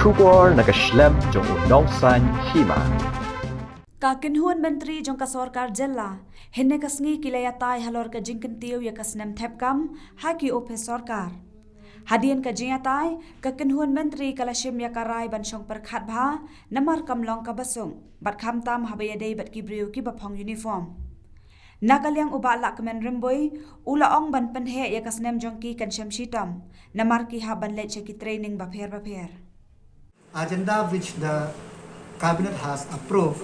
Shubor nag-Shlem jong unongsan Hima. Kakinhuan menteri jong ka sorkar jella henne kasngi kilayatai halor ka jingkentiu ya ka Snem Thep kam haki ope sorkar. Hadian ka jingatai kakinhuan menteri kala Shem ya karai bansyong perkhat bha namar kamlong ka basung bat kham tam habayadei bat kibriu ki bapong uniform. Nakalyang uba Lahkmen Rymbui ula ong ban Pynheh ya ka Snem jongki kan Shem Shitom namar ki haban let ki training bapher. Agenda which the cabinet has approved,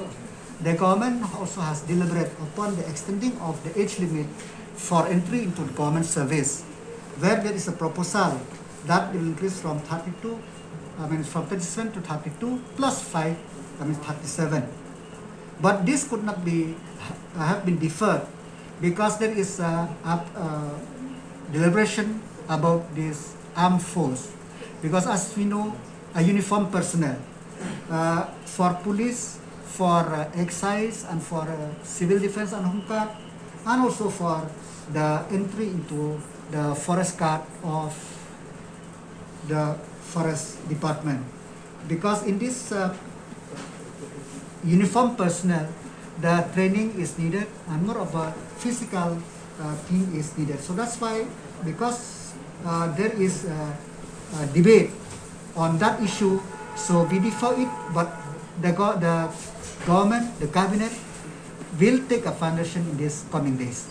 the government also has deliberated upon the extending of the age limit for entry into the government service, where there is a proposal that will increase from 37 to 32 plus 5, 37. But this could not be have been deferred because there is a deliberation about this armed force. Because as we know, a uniformed personnel for police, for excise, and for civil defense and home guard, and also for the entry into the forest guard of the forest department. Because in this uniformed personnel, the training is needed and more of a physical thing is needed. So that's why, because there is a debate on that issue, so we defer it, but the government, the cabinet will take a foundation in these coming days.